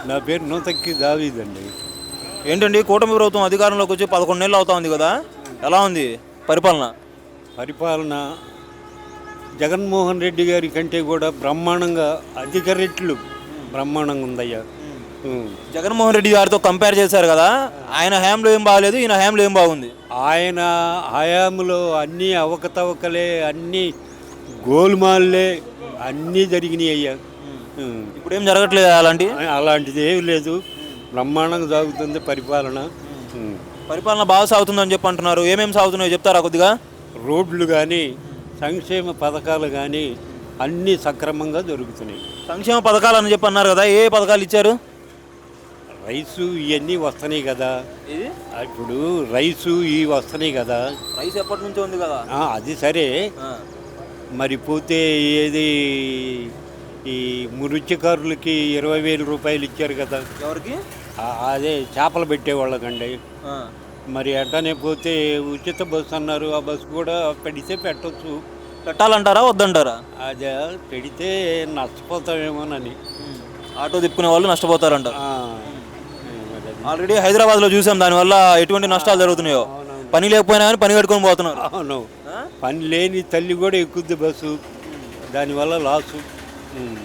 నా పేరు నూతక్కి దావీదండి. ఏంటండి కూటమి ప్రభుత్వం అధికారంలోకి వచ్చి 11 నెలలు అవుతా ఉంది కదా, ఎలా ఉంది పరిపాలన? పరిపాలన జగన్మోహన్ రెడ్డి గారి కంటే కూడా బ్రహ్మాండంగా అధిక రెట్లు బ్రహ్మాండంగా ఉందయ్యా. జగన్మోహన్ రెడ్డి గారితో కంపేర్ చేశారు కదా, ఆయన హయాంలో ఏం బాగలేదు, ఈయన హయాంలో ఏం బాగుంది? ఆయన హయాంలో అన్నీ అవకతవకలే, అన్నీ గోల్మాల్లే, అన్నీ జరిగినాయి అయ్యా. ఇప్పుడు ఏం జరగట్లేదు అలాంటి? అలాంటిది ఏమి లేదు, బ్రహ్మాండంగా సాగుతుంది పరిపాలన. పరిపాలన బాగా సాగుతుందని చెప్పి అంటున్నారు. ఏమేమి సాగుతున్నాయో చెప్తారా కొద్దిగా? రోడ్లు కానీ సంక్షేమ పథకాలు కానీ అన్నీ సక్రమంగా జరుగుతున్నాయి. సంక్షేమ పథకాలు అని చెప్పి అన్నారు కదా, ఏ పథకాలు ఇచ్చారు? రైసు ఇవన్నీ వస్తున్నాయి కదా, ఇప్పుడు రైసు ఇవి వస్తున్నాయి కదా. రైస్ ఎప్పటి నుంచో ఉంది కదా. అది సరే, మరి పోతే ఏది ఈ మృత్యకారులకి 20,000 రూపాయలు ఇచ్చారు కదా. ఎవరికి? అదే చేపలు పెట్టేవాళ్ళకండి. మరి అట్టనే పోతే ఉచిత బస్సు అన్నారు, ఆ బస్సు కూడా పెడితే పెట్టచ్చు. పెట్టాలంటారా వద్దంటారా? అదే పెడితే నష్టపోతామేమోనని. ఆటో తిప్పుకునే వాళ్ళు నష్టపోతారంట. ఆల్రెడీ హైదరాబాద్లో చూసాం, దానివల్ల ఎటువంటి నష్టాలు జరుగుతున్నాయో. పని లేకపోయినా కానీ పని కట్టుకొని పోతున్నారు. అవును, పని లేని తల్లి కూడా ఎక్కుద్ది బస్సు, దానివల్ల లాసు.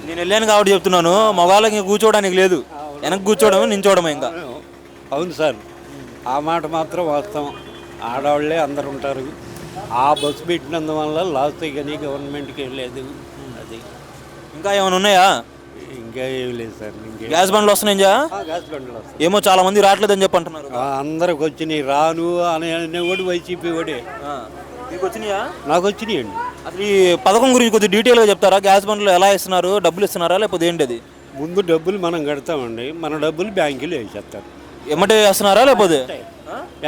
నేను వెళ్ళాను కాబట్టి చెప్తున్నాను, మగవాళ్ళకి కూర్చోవడానికి లేదు, వెనక్కి కూర్చోవడం నించోవడం ఇంకా. అవును సార్, ఆ మాట మాత్రం వాస్తవం. ఆడవాళ్ళే అందరు ఉంటారు. ఆ బస్సు పెట్టినందువల్ల లాస్ కానీ గవర్నమెంట్కి వెళ్ళలేదు. అది ఇంకా ఏమైనా ఉన్నాయా? ఇంకా ఏమి లేదు సార్. గ్యాస్ బండ్లు వస్తున్నాయి. గ్యాస్ బండ్లు వస్తాయి. ఏమో చాలా మంది రావట్లేదని చెప్పి అంటున్నారు. అందరికి వచ్చినాయి, రాను అనేవాడు వైసీపీ వాడే. మీకు వచ్చినాయా? నాకు వచ్చినాయండి. అసలు ఈ పథకం గురించి కొద్దిగా డీటెయిల్గా చెప్తారా? గ్యాస్ బండ్లు ఎలా ఇస్తున్నారు, డబ్బులు ఇస్తున్నారా లేకపోతే ఏంటి అది? ముందు డబ్బులు మనం కడతామండి, మన డబ్బులు బ్యాంకులో వేసేస్తారు. ఎమ్మటే వేస్తున్నారా లేకపోతే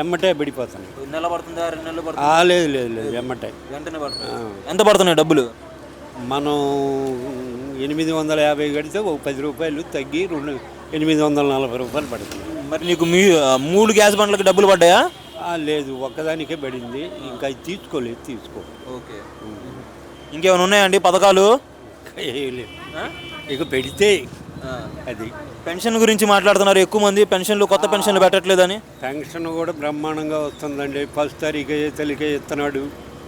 ఎమ్మటే పడిపోతున్నాయి? నెల పడుతుందా, 2 నెలలు పడుతుందా? లేదు లేదు లేదు, ఎమ్మటే వెంటనే పడుతుంది. ఎంత పడుతున్నాయి డబ్బులు? మనం 850 కడితే ఒక 10 రూపాయలు తగ్గి 840 రూపాయలు పడుతుంది. మరి నీకు 3 గ్యాస్ బండ్లకి డబ్బులు పడ్డాయా? లేదు, ఒక్కదానికే పడింది. ఇంకా అది తీసుకో. ఓకే. ఇంకేమైనా ఉన్నాయండి పథకాలు? లేదు, ఇక పెడితే అది. పెన్షన్ గురించి మాట్లాడుతున్నారు ఎక్కువ మంది, పెన్షన్లు కొత్త పెన్షన్లు పెట్టట్లేదని. పెన్షన్ కూడా బ్రహ్మాండంగా వస్తుందండి. 1st తారీఖే తల్లికే ఇస్తున్నాడు.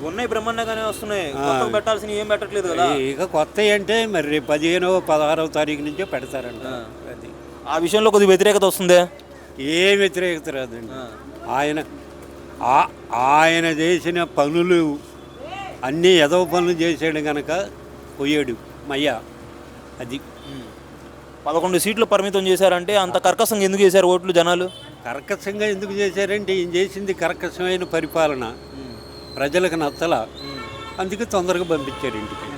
ఉన్నాయి, బ్రహ్మాండంగానే వస్తున్నాయి. పెట్టాల్సిన ఏం పెట్టట్లేదు కదా. ఇక కొత్త అంటే మరి రేపు 15వ 16వ తారీఖు నుంచే పెడతారంట. అది ఆ విషయంలో కొద్దిగా వ్యతిరేకత వస్తుంది. ఏ వ్యతిరేకత రాదండి. ఆయన చేసిన పనులు అన్నీ ఎదవ పనులు చేసాడు కనుక పోయాడు మయ్య. అది 11 సీట్లు పరిమితం చేశారంటే అంత కర్కశంగా ఎందుకు చేశారు ఓట్లు జనాలు? కర్కశంగా ఎందుకు చేశారంటే ఈయన చేసింది కర్కశమైన పరిపాలన, ప్రజలకు నచ్చల, అందుకే తొందరగా పంపించారు ఇంటికి.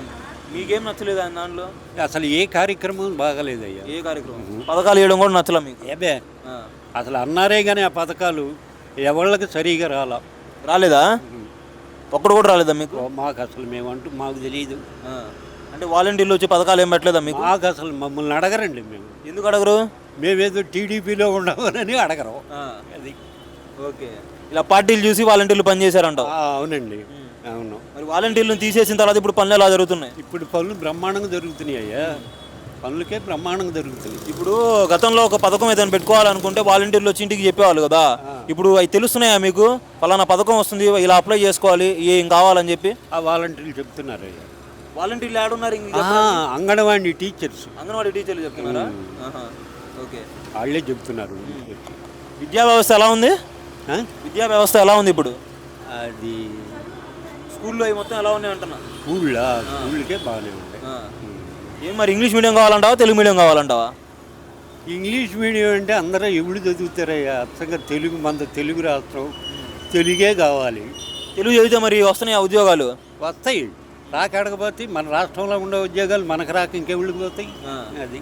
మీకేం నచ్చలేదు ఆయన దాంట్లో? అసలు ఏ కార్యక్రమం బాగాలేదయ్యా. ఏ కార్యక్రమం? పథకాలు వేయడం కూడా నచ్చలా మీకు? ఏబే, అసలు అన్నారే కానీ ఆ పథకాలు ఎవళ్ళకి సరిగా రాలేదా? ఒక్కడు కూడా రాలేదా మీకు? మాకు అసలు మాకు తెలియదు. అంటే వాలంటీర్లు వచ్చి పథకాలు ఏం పెట్టలేదా మీకు? మాకు అసలు మమ్మల్ని అడగరండి. మేము ఎందుకు అడగరు? మేమేదో టీడీపీలో ఉండమని అడగరు. అది ఓకే. ఇలా పార్టీలు చూసి వాలంటీర్లు పనిచేశారంట? అవునండి, అవును. మరి వాలంటీర్లను తీసేసిన తర్వాత ఇప్పుడు పనులు ఎలా జరుగుతున్నాయి? ఇప్పుడు పనులు బ్రహ్మాండంగా జరుగుతున్నాయి అయ్యా, పనులకే బ్రహ్మాండంగా జరుగుతుంది. ఇప్పుడు గతంలో ఒక పథకం ఏదైనా పెట్టుకోవాలనుకుంటే వాలంటీర్లు వచ్చి ఇంటికి చెప్పేవాళ్ళు కదా, ఇప్పుడు అవి తెలుస్తున్నాయా మీకు? ఫలానా పథకం వస్తుంది, ఇలా అప్లై చేసుకోవాలి, ఏం కావాలని చెప్పి ఆ వాలంటీర్లు చెప్తున్నారు అయ్యా. వాలంటీర్లు ఆడున్నారు? అంగన్వాడీ టీచర్స్. అంగన్వాడీ టీచర్లు చెప్తున్నారా? ఓకే, వాళ్ళే చెప్తున్నారు. విద్యా వ్యవస్థ ఎలా ఉంది? విద్యా వ్యవస్థ ఎలా ఉంది ఇప్పుడు? అది స్కూల్లో అవి మొత్తం ఎలా ఉన్నాయి అంటున్నా? స్కూళ్ళకే బాగానే ఉంది. ఏం మరి ఇంగ్లీష్ మీడియం కావాలంటావా, తెలుగు మీడియం కావాలంటావా? ఇంగ్లీష్ మీడియం అంటే అందరూ ఎవడు చదువుతారయ్యా. అచ్చంగా తెలుగు, మన తెలుగు రాష్ట్రం, తెలుగే కావాలి. తెలుగు చదివితే మరి వస్తున్నాయి ఉద్యోగాలు? వస్తాయి, రాకడకపోతే మన రాష్ట్రంలో ఉండే ఉద్యోగాలు మనకు రాక ఇంకెళ్ళకి పోతాయి. అది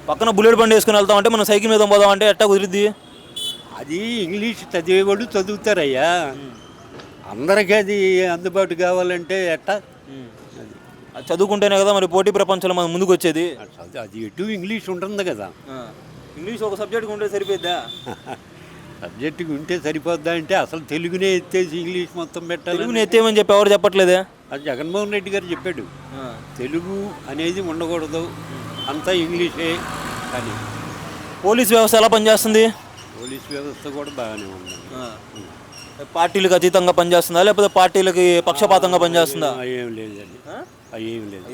పక్కన బుల్లెట్ బండి వేసుకుని వెళ్తామంటే మనం సైకిల్ మీద పోదామంటే ఎట్టా కుదిరిద్ది? అది ఇంగ్లీష్ చదివేవాడు చదువుతారయ్యా, అందరికీ అది అందుబాటు కావాలంటే ఎట్టా? అది చదువుకుంటేనే కదా మరి పోటీ ప్రపంచంలో మనం ముందుకు వచ్చేది. అది ఎటు ఇంగ్లీష్ ఉంటుంది కదా. ఇంగ్లీష్ ఒక సబ్జెక్ట్ ఉంటే సరిపోద్దా? సబ్జెక్టుకి ఉంటే సరిపోద్దా అంటే అసలు తెలుగునే ఎత్తేసి ఇంగ్లీష్ మొత్తం పెట్టాలి. తెలుగుని ఎత్తేమని చెప్పి ఎవరు చెప్పట్లేదే? అది జగన్మోహన్ రెడ్డి గారు చెప్పాడు, తెలుగు అనేది ఉండకూడదు, అంతా ఇంగ్లీషే అని. పోలీస్ వ్యవస్థ ఎలా పనిచేస్తుంది? పోలీస్ వ్యవస్థ కూడా బాగానే ఉంది. పార్టీలకు అతీతంగా పనిచేస్తుందా లేకపోతే పార్టీలకి పక్షపాతంగా పనిచేస్తుందా? ఏం లేదండి, ఏం లేదు.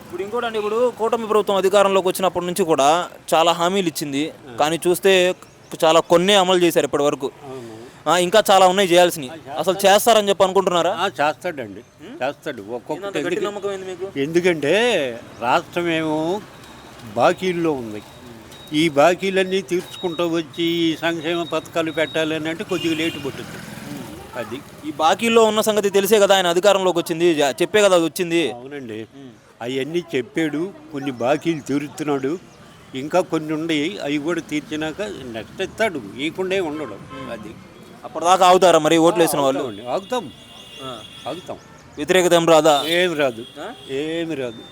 ఇప్పుడు ఇంకోటి అండి, ఇప్పుడు కూటమి ప్రభుత్వం అధికారంలోకి వచ్చినప్పటి నుంచి కూడా చాలా హామీలు ఇచ్చింది, కానీ చూస్తే చాలా కొన్నే అమలు చేశారు ఇప్పటి వరకు. ఇంకా చాలా ఉన్నాయి చేయాల్సినవి. అసలు చేస్తారని చెప్పి అనుకుంటున్నారా? చేస్తాడండి, చేస్తాడు. ఒక్కొక్కటి గట్టి నమ్మకం ఏంది మీకు? ఎందుకంటే రాష్ట్రం ఏమో బాకీల్లో ఉంది. ఈ బాకీలన్నీ తీర్చుకుంటూ వచ్చి ఈ సంక్షేమ పథకాలు పెట్టాలని అంటే కొద్దిగా లేటు పట్టుద్ది. అది ఈ బాకీల్లో ఉన్న సంగతి తెలిసే కదా ఆయన అధికారంలోకి వచ్చింది, చెప్పే కదా అది వచ్చింది. అవునండి, అవన్నీ చెప్పాడు. కొన్ని బాకీలు తీరుతున్నాడు, ఇంకా కొన్ని ఉండి అవి కూడా తీర్చినాక నెక్స్ట్ ఇస్తాడు, ఇవ్వకుండా ఉండడు. అది అప్పటిదాకా ఆగుతారా మరి ఓట్లు వేసిన వాళ్ళు? ఆగుతాం, ఆగుతాం. వ్యతిరేకత ఏం రాదా? ఏమి రాదు, ఏమి రాదు.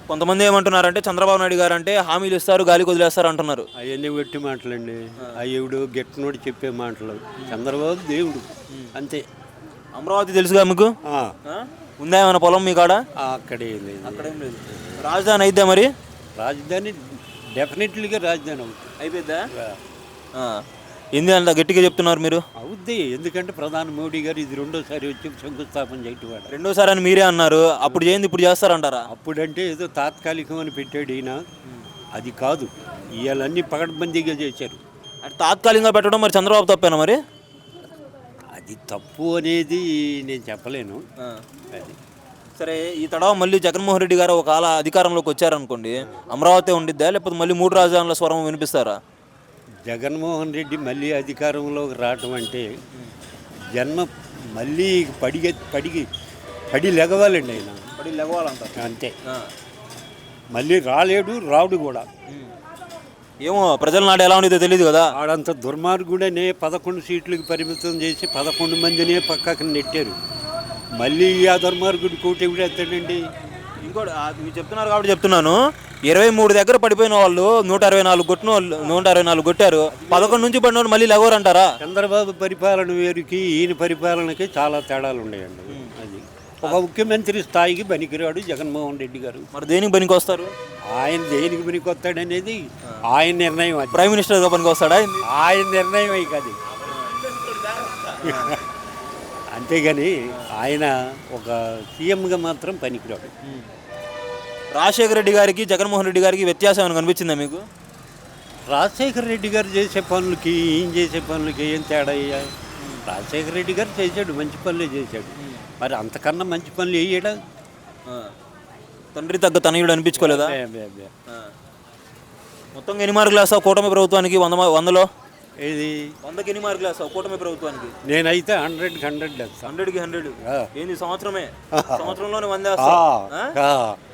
కొంతమంది ఏమంటున్నారంటే చంద్రబాబు నాయుడు గారు అంటే హామీలు ఇస్తారు, గాలికి వదిలేస్తారు అంటున్నారు. అవన్నీ వెట్టి మాటలండి, అయ్యుడు గెట్టనోడు చెప్పే మాటలు. చంద్రబాబు దేవుడు అంతే. అమరావతి తెలుసుగా మీకు? ఉందా ఏమైనా పొలం మీ కాడ? అక్కడేం లేదు, అక్కడేం లేదు. రాజధాని అయిద్దా మరి? రాజధాని డెఫినెట్లీగా రాజధాని అవుతుంది. అయిపోద్దా? ఏంది అంత గట్టిగా చెప్తున్నారు మీరు? అవుద్ది, ఎందుకంటే ప్రధాని మోడీ గారు ఇది రెండోసారి వచ్చి శంకుస్థాపన చేయటవాడు. రెండోసారి అని మీరే అన్నారు, అప్పుడు చేయండి ఇప్పుడు చేస్తారంటారా? అప్పుడంటే ఏదో తాత్కాలికం అని పెట్టాడు ఈయన, అది కాదు. ఇవాళన్నీ పకడ్బందీగా చేశారు. అంటే తాత్కాలికంగా పెట్టడం మరి చంద్రబాబు తప్పేనా మరి? అది తప్పు అనేది నేను చెప్పలేను. అది సరే, ఈ తడవ మళ్ళీ జగన్మోహన్ రెడ్డి గారు ఒకవేళ అధికారంలోకి వచ్చారనుకోండి, అమరావతి ఉండిద్దా లేకపోతే మళ్ళీ 3 రాజధానుల స్వరం వినిపిస్తారా? జగన్మోహన్ రెడ్డి మళ్ళీ అధికారంలోకి రావటం అంటే జన్మ మళ్ళీ పడి లెగవాలండి ఆయన. పడి లెగవాలంటారు అంతే. మళ్ళీ రాడు కూడా. ఏమో ప్రజల నాడు ఎలా ఉండేదో తెలియదు కదా. ఆడంత దుర్మార్గుడనే 11 సీట్లకు పరిమితం చేసి 11 మందినే పక్కకు నెట్టారు. మళ్ళీ ఆ దుర్మార్గుడు కోటి కూడా ఎత్తాడండి. ఇంకోటి మీరు చెప్తున్నారు కాబట్టి చెప్తున్నాను, 23 దగ్గర పడిపోయిన వాళ్ళు 164 కొట్టిన వాళ్ళు 164 కొట్టారు, 11 నుంచి పడిన వాళ్ళు మళ్ళీ లెగవరంటారా? చంద్రబాబు పరిపాలన వేరుకి ఈయన పరిపాలనకి చాలా తేడాలు ఉన్నాయండి. అది ఒక ముఖ్యమంత్రి స్థాయికి పనికిరాడు జగన్మోహన్ రెడ్డి గారు. మరి దేనికి పనికి వస్తారు? ఆయన దేనికి పనికి వస్తాడనేది ఆయన నిర్ణయం. అది ప్రైమ్ మినిస్టర్గా పనికి వస్తాడా? ఆయన నిర్ణయం అయి కాదు. అంతేగాని ఆయన ఒక సీఎంగా మాత్రం పనికిరాడు. రాజశేఖర రెడ్డి గారికి జగన్మోహన్ రెడ్డి గారికి వ్యత్యాసం ఏమైనా కనిపించిందా మీకు? రాజశేఖర రెడ్డి గారు చేసే పనులకి ఈయన చేసే పనులకి ఏం తేడా అయ్యా? రాజశేఖర రెడ్డి గారు చేశాడు, మంచి పనులే చేశాడు. మరి అంతకన్నా మంచి పనులు వేయడా? తండ్రి తగ్గ తనయుడు అనిపించుకోలేదా? మొత్తం ఎన్ని మార్కులు వేస్తావు కూటమి ప్రభుత్వానికి? 100లో ఏది 100కి ఎన్ని మార్కులు వేస్తావు కూటమి ప్రభుత్వానికి? నేనైతే 100కి 100 వేస్తాను. 100కి 100 ఏంది సంవత్సరమే? సంవత్సరంలోనే 100 వేస్తాను.